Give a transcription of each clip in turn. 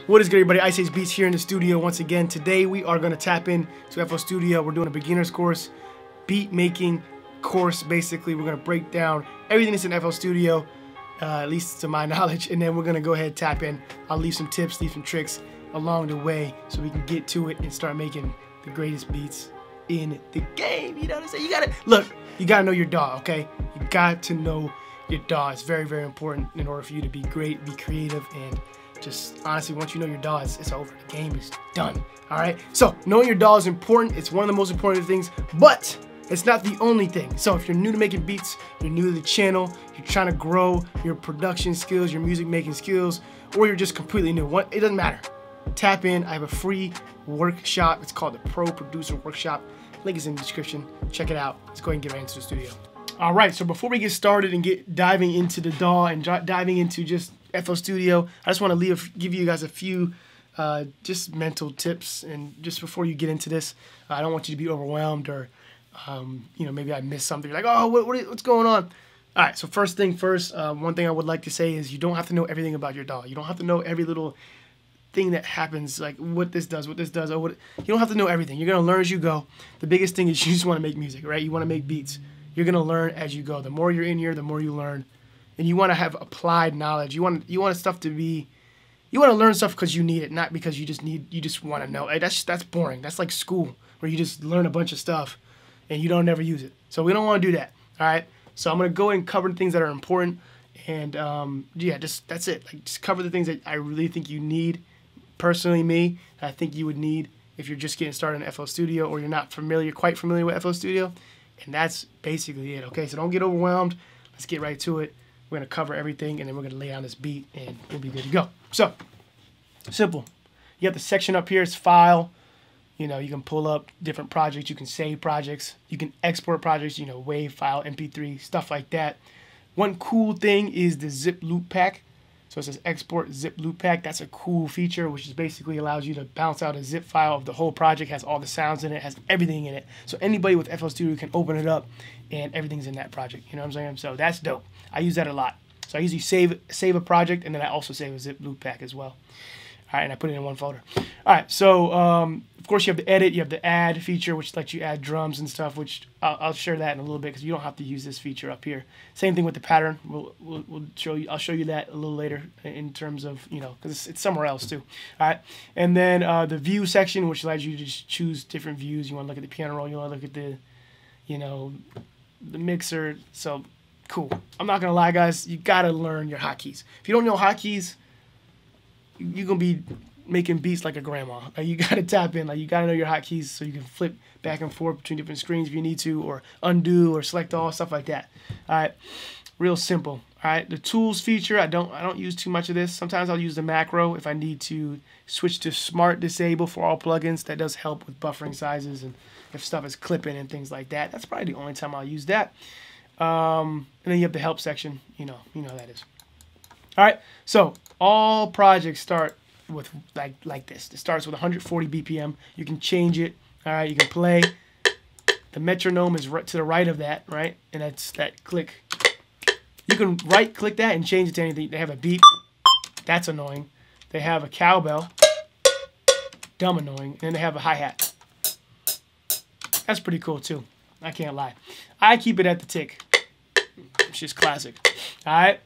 What is good, everybody? Ice Age Beats here in the studio once again. Today we are going to tap in to FL Studio. We're doing a beginner's course, beat making course. Basically, we're going to break down everything that's in FL Studio, at least to my knowledge, and then we're going to go ahead and tap in. I'll leave some tips, leave some tricks along the way so we can get to it and start making the greatest beats in the game. You know what I'm saying? You got to know your DAW, okay? You got to know your DAW. It's very, very important in order for you to be great, be creative, and just honestly, once you know your DAW, it's over. The game is done. All right. So knowing your DAW is important. It's one of the most important things, but it's not the only thing. So if you're new to making beats, you're new to the channel, you're trying to grow your production skills, your music making skills, or you're just completely new, it doesn't matter. Tap in. I have a free workshop. It's called the Pro Producer Workshop. Link is in the description. Check it out. Let's go ahead and get right into the studio. All right. So before we get started and diving into the DAW and diving into just FL Studio, I just want to give you guys a few just mental tips. And just before you get into this, I don't want you to be overwhelmed or maybe I missed something. You're like, oh, what's going on? All right, so first thing first, one thing I would like to say is you don't have to know everything about your DAW. You don't have to know every little thing that happens, like what this does, you don't have to know everything. You're going to learn as you go. The biggest thing is you just want to make music, right? You want to make beats. You're going to learn as you go. The more you're in here, the more you learn. And you want to have applied knowledge. You want stuff to be, you want to learn stuff because you need it, not because you just want to know. That's boring. That's like school where you just learn a bunch of stuff and you don't ever use it. So we don't want to do that. All right. So I'm going to go and cover things that are important. And that's it. Like, just cover the things that I really think you need. Personally, me, I think you would need if you're just getting started in FL Studio or you're not quite familiar with FL Studio. And that's basically it. Okay. So don't get overwhelmed. Let's get right to it. We're going to cover everything, and then we're going to lay down this beat, and we'll be good to go. So, simple. You have the section up here. It's file. You can pull up different projects. You can save projects. You can export projects, WAV file, MP3, stuff like that. One cool thing is the zip loop pack. So it says export zip loop pack. That's a cool feature, which is basically allows you to bounce out a zip file of the whole project. Has all the sounds in it. Has everything in it. So anybody with FL Studio can open it up, and everything's in that project. You know what I'm saying? So that's dope. I use that a lot. So I usually save a project, and then I also save a zip loop pack as well. All right, and I put it in one folder. All right, so of course you have the edit, you have the add feature, which lets you add drums and stuff, which I'll share that in a little bit because you don't have to use this feature up here. Same thing with the pattern. We'll show you. I'll show you that a little later in terms of because it's somewhere else too. All right, and then the view section, which allows you to just choose different views. You want to look at the piano roll. You want to look at the the mixer. So cool. I'm not gonna lie, guys. You gotta learn your hotkeys. If you don't know hotkeys, you're gonna be making beats like a grandma. Like, you gotta tap in. Like, you gotta know your hotkeys so you can flip back and forth between different screens if you need to, or undo or select all, stuff like that. All right, real simple. All right, the tools feature. I don't use too much of this. Sometimes I'll use the macro if I need to switch to smart disable for all plugins. That does help with buffering sizes and if stuff is clipping and things like that. That's probably the only time I'll use that. And then you have the help section. You know how that is. All right, so all projects start with like this. It starts with 140 BPM. You can change it. All right, you can play. The metronome is right to the right of that, right? And that's that click. You can right-click that and change it to anything. They have a beep. That's annoying. They have a cowbell. Dumb annoying. And then they have a hi-hat. That's pretty cool too. I can't lie. I keep it at the tick. It's just classic. All right.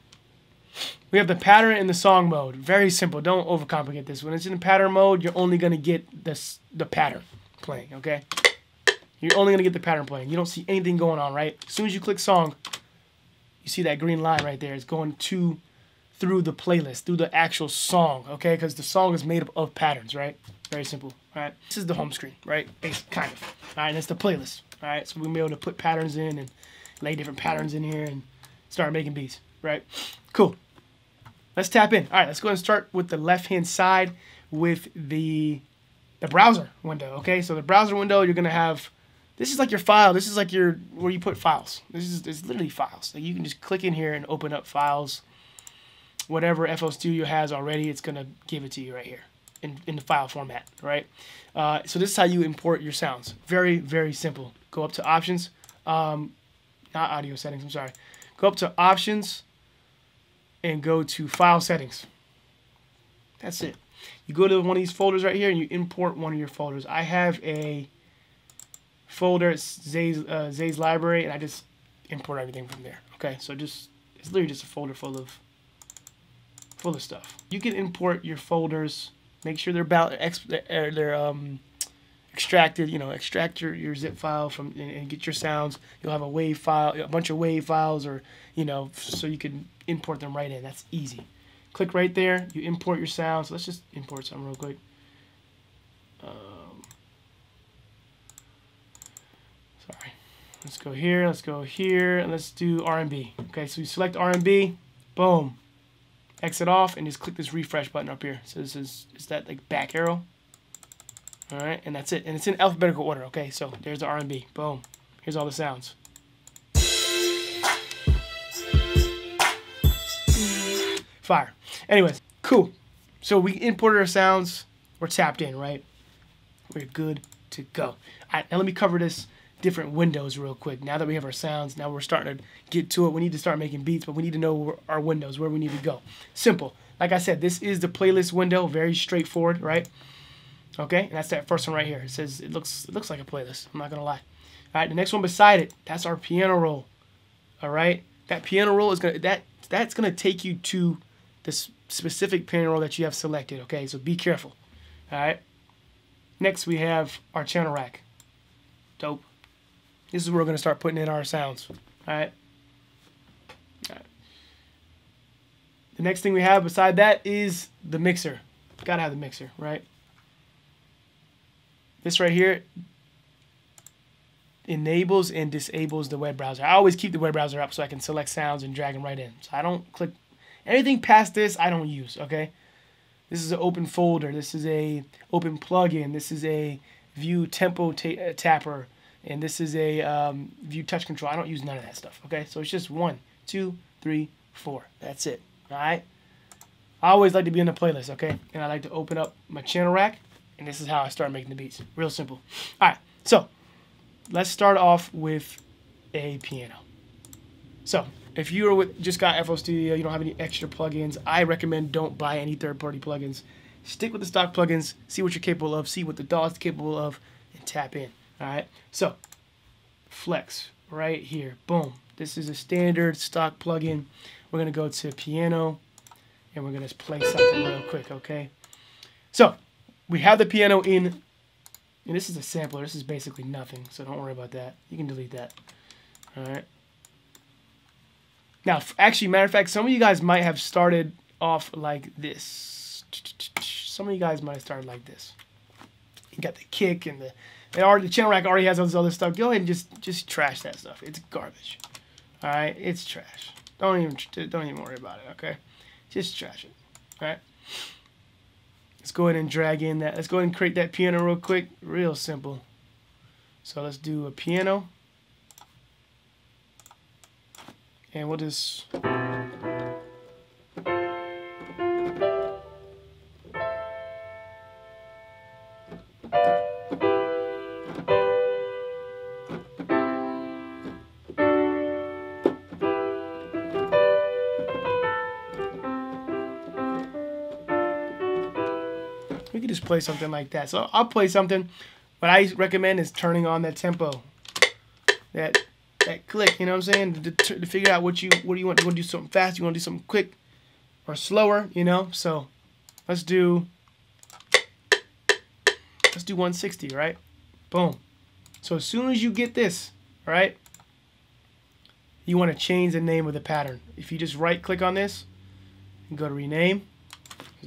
We have the pattern in the song mode. Very simple. Don't overcomplicate this. When it's in the pattern mode, you're only going to get the pattern playing, okay? You're only going to get the pattern playing. You don't see anything going on, right? As soon as you click song, you see that green line right there. It's going through the playlist, through the actual song, okay? Because the song is made up of patterns, right? Very simple, all right? This is the home screen, right? Kind of. All right, and it's the playlist, all right? So we're going to be able to put patterns in and lay different patterns in here and start making beats, right? Cool. Let's tap in. All right, let's go ahead and start with the left-hand side with the browser window, okay? So the browser window, you're going to have, this is like your file. This is like where you put files. It's literally files. Like, you can just click in here and open up files. Whatever FL Studio has already, it's going to give it to you right here in the file format, right? So this is how you import your sounds. Very, very simple. Go up to options. Not audio settings, I'm sorry. Go up to options and go to file settings. That's it. You go to one of these folders right here and you import one of your folders. I have a folder, it's Zay's library, and I just import everything from there. Okay, so it's literally just a folder full of stuff. You can import your folders. Make sure they're extracted. You know, extract your zip file from and get your sounds. You'll have a WAV file, a bunch of WAV files, or you know, so you can import them right in. That's easy. Click right there. You import your sounds. Let's just import something real quick. Sorry. Let's go here. Let's go here, and let's do R&B. Okay, so you select R&B. Boom. Exit off, and just click this refresh button up here. So this is that like back arrow. All right, and that's it. And it's in alphabetical order. Okay, so there's the R&B. Boom. Here's all the sounds. Fire. Anyways, cool. So we imported our sounds. We're tapped in, right? We're good to go. All right, now let me cover this different windows real quick. Now that we have our sounds, now we're starting to get to it. We need to start making beats, but we need to know our windows, where we need to go. Simple. Like I said, this is the playlist window. Very straightforward, right? Okay, and that's that first one right here. It says it looks like a playlist. I'm not gonna lie. All right, the next one beside it, that's our piano roll. All right, that piano roll is that's gonna take you to this specific piano roll that you have selected. Okay, so be careful. All right. Next we have our channel rack. Dope. This is where we're gonna start putting in our sounds. All right. All right. The next thing we have beside that is the mixer. Gotta have the mixer, right? This right here enables and disables the web browser. I always keep the web browser up so I can select sounds and drag them right in. So I don't click anything past this. I don't use. Okay. This is an open folder. This is a open plugin. This is a view tempo tapper, and this is a view touch control. I don't use none of that stuff. Okay. So it's just 1, 2, 3, 4. That's it. All right. I always like to be in the playlist. Okay. And I like to open up my channel rack. And this is how I start making the beats. Real simple. All right, so let's start off with a piano. So if you are just got FL Studio, you don't have any extra plugins, I recommend don't buy any third-party plugins. Stick with the stock plugins, see what you're capable of, see what the DAW's capable of, and tap in. All right, so Flex right here. Boom. This is a standard stock plugin. We're going to go to piano, and we're going to play something real quick, okay? So we have the piano in, and this is a sampler. This is basically nothing, so don't worry about that. You can delete that. All right. Now, actually, matter of fact, some of you guys might have started off like this. Some of you guys might have started like this. You got the kick and the channel rack already has all this other stuff. Go ahead and just trash that stuff. It's garbage. All right, it's trash. Don't even worry about it. Okay, just trash it. All right. Let's go ahead and drag in that. Let's go ahead and create that piano real quick. Real simple. So let's do a piano. And we'll just... we could just play something like that. So I'll play something. What I recommend is turning on that tempo, that click. You know what I'm saying? To figure out what do you want. You want to do something fast? You want to do something quick or slower? You know. So let's do 160, right? Boom. So as soon as you get this, all right, you want to change the name of the pattern. If you just right click on this and go to rename,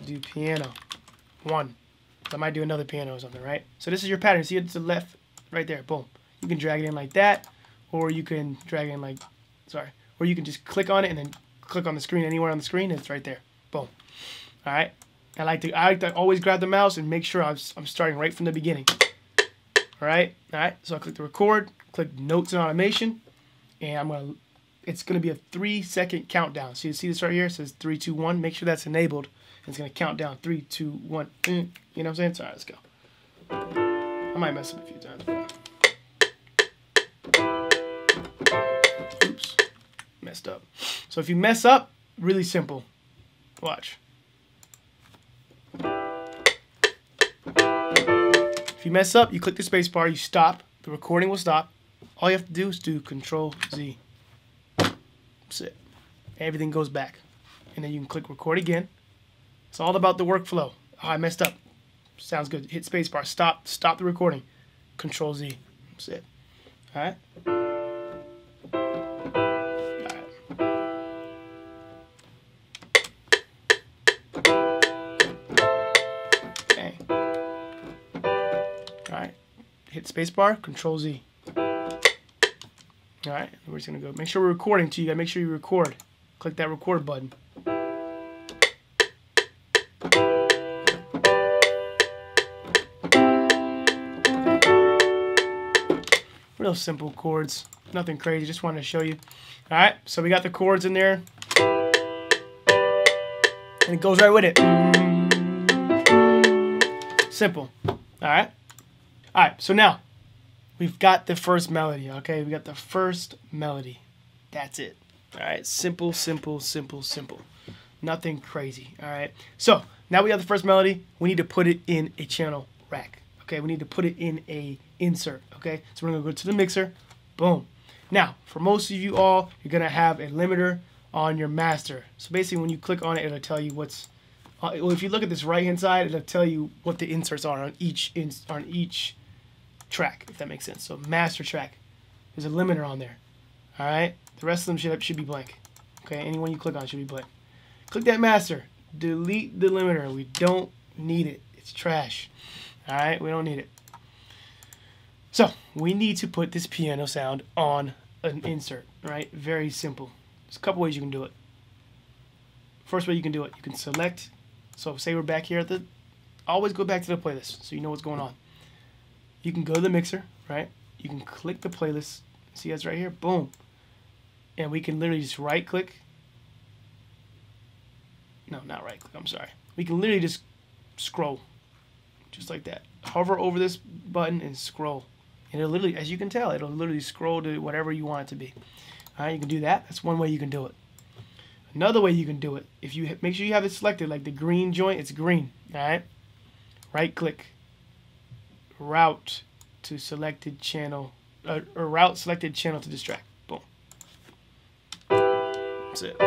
do piano 1. I might do another piano or something, right? So this is your pattern. See it to the left, right there. Boom. You can drag it in like that, or you can drag it in like, or you can just click on it and then click on the screen anywhere on the screen. And it's right there. Boom. All right. I like to always grab the mouse and make sure I'm starting right from the beginning. All right. All right. So I click the record, click notes and automation, and it's gonna be a 3-second countdown. So you see this right here? It says 3, 2, 1. Make sure that's enabled. It's going to count down 3, 2, 1. You know what I'm saying? So, all right, let's go. I might mess up a few times. But... Oops. Messed up. So if you mess up, really simple. Watch. If you mess up, you click the space bar, you stop, the recording will stop. All you have to do is do Control Z. That's it. Everything goes back. And then you can click record again. It's all about the workflow. Oh, I messed up. Sounds good. Hit space bar, stop the recording. Control Z. That's it. Alright? Okay. Alright. Hit space bar, Control Z. Alright, we're just gonna go. Make sure we're recording too. You gotta make sure you record. Click that record button. Real simple chords, nothing crazy, just wanted to show you. Alright, so we got the chords in there. And it goes right with it. Simple. Alright? Alright, so now we've got the first melody, okay? We got the first melody. That's it. Alright, simple, simple, simple, simple. Nothing crazy, alright? So, now we have the first melody. We need to put it in a channel rack, okay? We need to put it in a insert, okay? So we're going to go to the mixer. Boom. Now, for most of you all, you're going to have a limiter on your master. So basically, when you click on it, it'll tell you what's... well, if you look at this right-hand side, it'll tell you what the inserts are on each track, if that makes sense. So master track, there's a limiter on there. All right, the rest of them should be blank. Okay, anyone you click on should be blank. Click that master, delete the limiter. We don't need it. It's trash. All right, we don't need it. So we need to put this piano sound on an insert. Right, very simple. There's a couple ways you can do it. First way you can do it, you can select. So say we're back here at the. Always go back to the playlist so you know what's going on. You can go to the mixer, right? You can click the playlist. See that's right here? Boom. And we can literally just right click. No, not right click, I'm sorry. We can literally just scroll. Just like that. Hover over this button and scroll. And it'll literally, as you can tell, it'll literally scroll to whatever you want it to be. Alright, you can do that. That's one way you can do it. Another way you can do it, if you make sure you have it selected, like the green joint, it's green. Alright? Right click. Route to selected channel, or route selected channel to this track. Boom. That's it.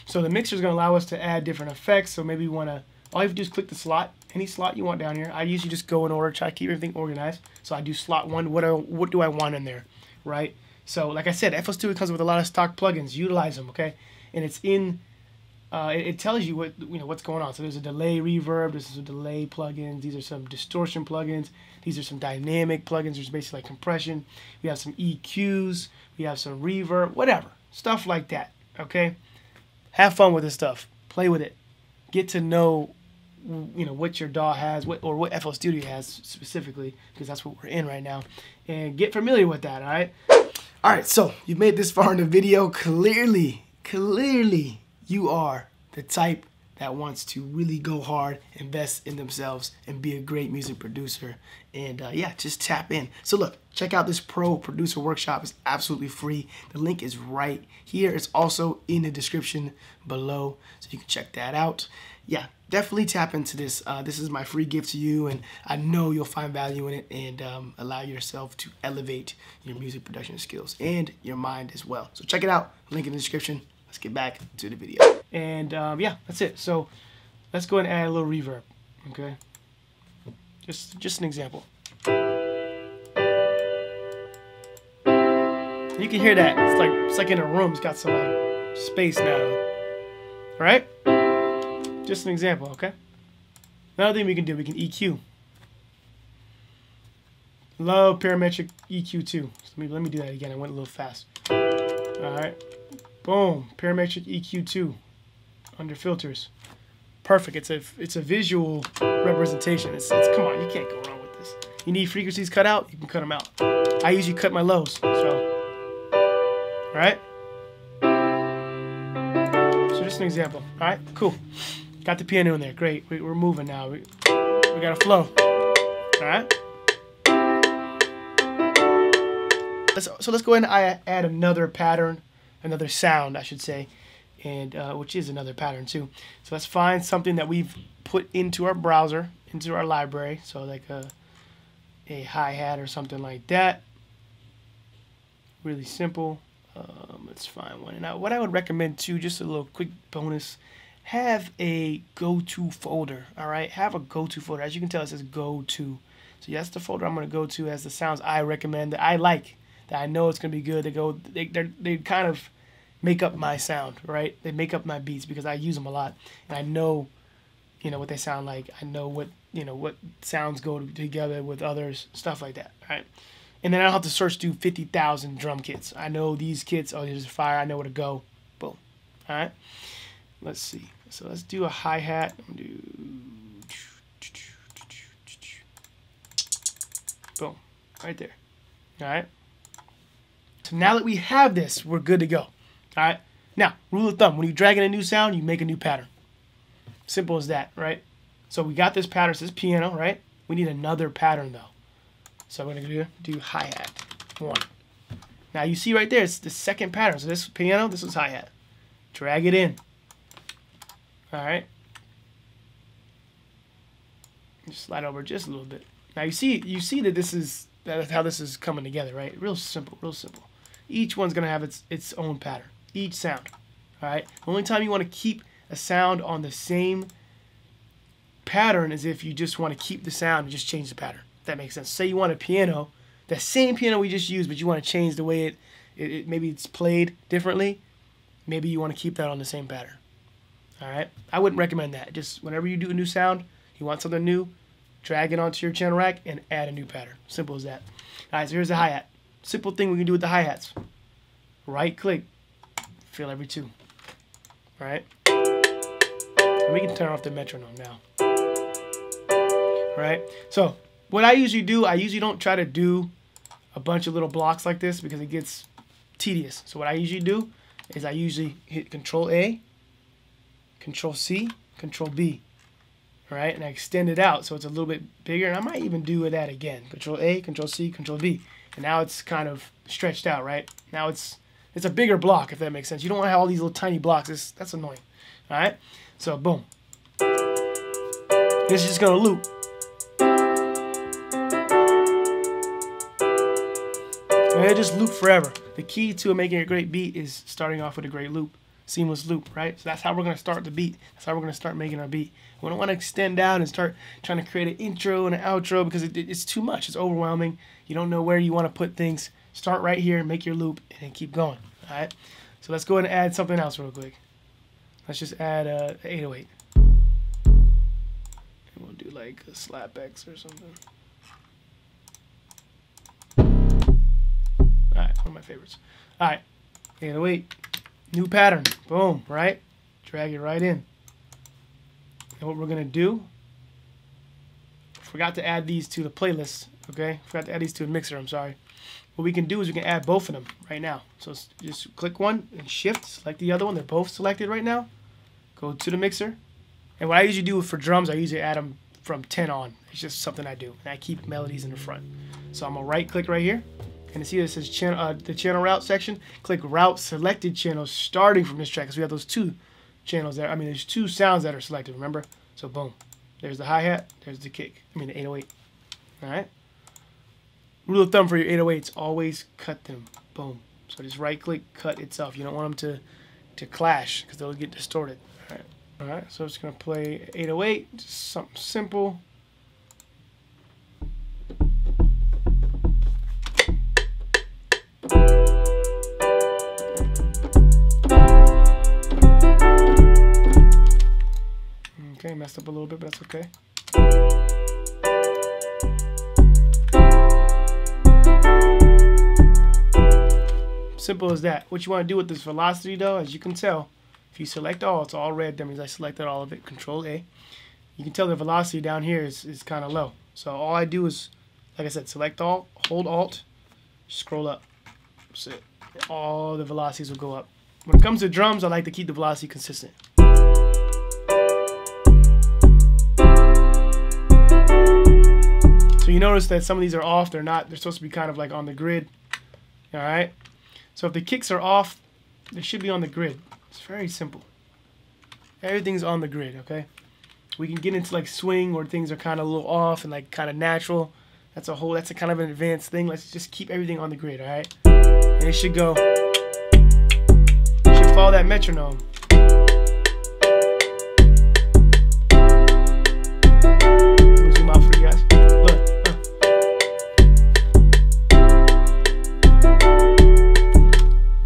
So the mixer is going to allow us to add different effects. So maybe you want to, all you have to do is click the slot, any slot you want down here. I usually just go in order, try to keep everything organized. So I do slot 1, what do I want in there, right? So like I said, FL Studio comes with a lot of stock plugins. Utilize them, okay? And it's in, it tells you what what's going on. So there's a delay reverb, there's some delay plugins, these are some distortion plugins, these are some dynamic plugins, there's basically like compression, we have some EQs, we have some reverb, whatever, stuff like that, okay? Have fun with this stuff, play with it, get to know what your DAW has, what FL Studio has specifically, because that's what we're in right now, and get familiar with that, alright? Alright, so you've made this far in the video. Clearly you are the type that wants to really go hard, invest in themselves, and be a great music producer. And yeah, just tap in. So look, check out this Pro Producer Workshop. It's absolutely free. The link is right here. It's also in the description below, so you can check that out. Yeah, definitely tap into this. This is my free gift to you, and I know you'll find value in it and allow yourself to elevate your music production skills and your mind as well. So check it out. Link in the description. Let's get back to the video. And yeah, that's it. So let's go ahead and add a little reverb. Okay, just an example. You can hear that. It's like in a room. It's got some like space now. All right. Just an example, okay? Another thing we can do, we can EQ. Love parametric EQ too. So let me do that again. I went a little fast. All right. Boom. Parametric EQ too. Under filters. Perfect. It's a visual representation. It's come on, you can't go wrong with this. You need frequencies cut out, you can cut them out. I usually cut my lows. So, all right. So just an example. All right. Cool. Got the piano in there. Great. We're moving now. We got a flow. All right. So let's go ahead and add another pattern, another sound, I should say, and which is another pattern too. So let's find something that we've put into our browser, into our library. So like a hi-hat or something like that. Really simple. Let's find one. And what I would recommend too, just a little quick bonus, have a go-to folder. All right, have a go-to folder. As you can tell, it says go-to. So that's the folder I'm going to go to as the sounds I recommend, that I like, that I know it's going to be good. They kind of make up my sound, right? They make up my beats because I use them a lot, and I know, you know, what they sound like. I know what, you know, what sounds go together with others, stuff like that, right? And then I don't have to search through 50,000 drum kits. I know these kits. Oh, there's a fire. I know where to go. Boom. All right. Let's see. So let's do a hi-hat. Boom. Right there. All right. So now that we have this, we're good to go. All right. Now, rule of thumb: when you drag in a new sound, you make a new pattern. Simple as that, right? So we got this pattern. So this piano, right? We need another pattern though. So we're gonna do hi-hat 1. Now you see right there, it's the second pattern. So this piano, this is hi-hat. Drag it in. All right. Just slide over just a little bit. Now you see that that's how this is coming together, right? Real simple, real simple. Each one's gonna have its own pattern. Each sound. All right. The only time you want to keep a sound on the same pattern is if you just want to keep the sound and just change the pattern. If that makes sense. Say you want a piano, that same piano we just used, but you want to change the way it maybe it's played differently. Maybe you want to keep that on the same pattern. All right. I wouldn't recommend that. Just whenever you do a new sound, you want something new, drag it onto your channel rack and add a new pattern. Simple as that. All right, so here's the hi-hat. Simple thing we can do with the hi-hats. Right click, fill every 2. All right. And we can turn off the metronome now. All right. So what I usually do, I usually don't try to do a bunch of little blocks like this because it gets tedious. So what I usually do is I usually hit Control A, Control C, Control B. All right, and I extend it out so it's a little bit bigger, and I might even do that again. Control A, Control C, Control V, and now it's kind of stretched out, right? Now it's a bigger block, if that makes sense. You don't want to have all these little tiny blocks. That's annoying. All right, so boom. This is just gonna loop. And it just loop forever. The key to making a great beat is starting off with a great loop. Seamless loop, right? So that's how we're going to start the beat. That's how we're going to start making our beat. We don't want to extend out and start trying to create an intro and an outro because it's too much. It's overwhelming. You don't know where you want to put things. Start right here, make your loop, and then keep going. All right? So let's go ahead and add something else real quick. Let's just add 808. And we'll do like a slap X or something. All right, one of my favorites. All right, 808. New pattern, boom, right? Drag it right in. And what we're gonna do, forgot to add these to the playlist, okay? Forgot to add these to a mixer, I'm sorry. What we can do is we can add both of them right now. So just click one and shift, select the other one. They're both selected right now. Go to the mixer. And what I usually do for drums, I usually add them from 10 on. It's just something I do. And I keep melodies in the front. So I'm gonna right click right here. And see this says the channel route section. Click route selected channels starting from this track because we have those 2 channels there. I mean, there's 2 sounds that are selected, remember? So boom. There's the hi-hat, there's the kick. I mean the 808. Alright? Rule of thumb for your 808s, always cut them. Boom. So just right click, cut itself. You don't want them to clash because they'll get distorted. Alright. Alright, so it's gonna play 808, just something simple. Okay, messed up a little bit, but that's okay. Simple as that. What you want to do with this velocity though, as you can tell, if you select all, it's all red. That means I selected all of it. Control A. You can tell the velocity down here is kind of low. So all I do is, like I said, select all, hold Alt, scroll up. That's it. All the velocities will go up. When it comes to drums, I like to keep the velocity consistent. So you notice that some of these are off. They're supposed to be kind of like on the grid. All right. So if the kicks are off, they should be on the grid. It's very simple. Everything's on the grid, okay? We can get into like swing where things are kind of a little off and like kind of natural. That's a kind of an advanced thing. Let's just keep everything on the grid, all right? And it should go, should follow that metronome. Let me zoom out for you guys. Look.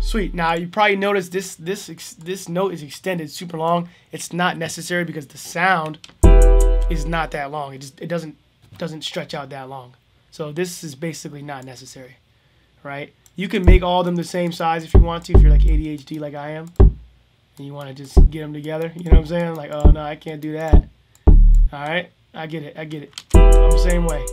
Sweet. Now you probably noticed this note is extended super long. It's not necessary because the sound is not that long. It doesn't stretch out that long. So this is basically not necessary, right? You can make all of them the same size if you want to, if you're like ADHD like I am, and you want to just get them together. You know what I'm saying? Like, oh no, I can't do that. All right, I get it. I'm the same way.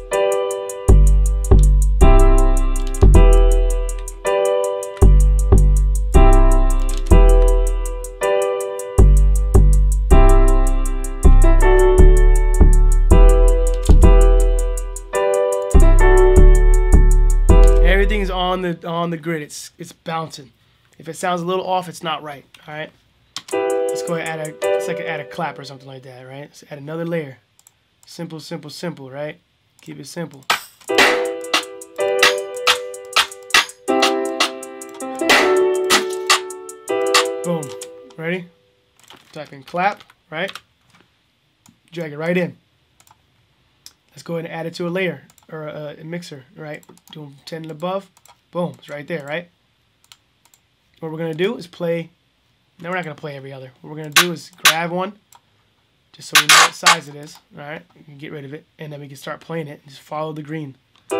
Everything's on the grid. It's bouncing. If it sounds a little off, it's not right. All right. Let's go ahead and add a clap or something like that. Right. Let's add another layer. Simple, simple, simple. Right. Keep it simple. Boom. Ready? Type in clap. Right. Drag it right in. Let's go ahead and add it to a layer. Or a mixer, right? Doing 10 and above. Boom, it's right there, right? What we're gonna do is play. No, we're not gonna play every other. What we're gonna do is grab one, just so we know what size it is. All right, we can get rid of it, and then we can start playing it. Just follow the green. Just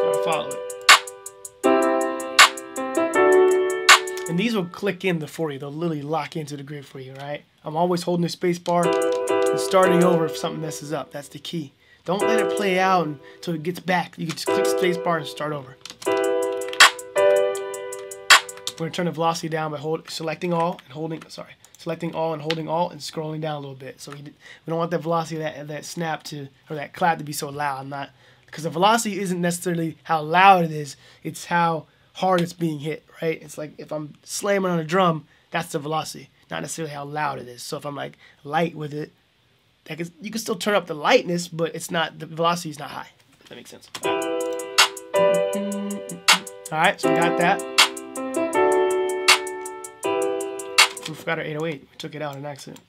gotta follow it. And these will click in for you. They'll literally lock into the grid for you, right? I'm always holding the space bar and starting over if something messes up. That's the key. Don't let it play out until it gets back. You can just click space bar and start over. We're gonna turn the velocity down by selecting all and holding alt and scrolling down a little bit. So we don't want that velocity, that snap or that clap to be so loud. Because the velocity isn't necessarily how loud it is. It's how hard it's being hit, right? It's like if I'm slamming on a drum, that's the velocity, not necessarily how loud it is. So if I'm like light with it, you can still turn up the lightness, but it's not, the velocity is not high. If that makes sense. All right, so we got that. We forgot our 808. We took it out in accident.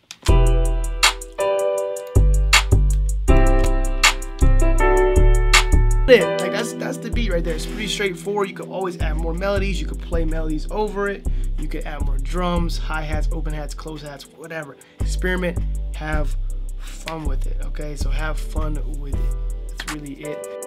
Like that's the beat right there. It's pretty straightforward. You can always add more melodies. You can play melodies over it. You can add more drums, hi-hats, open hats, close hats, whatever. Experiment, have fun with it, okay? So have fun with it. That's really it.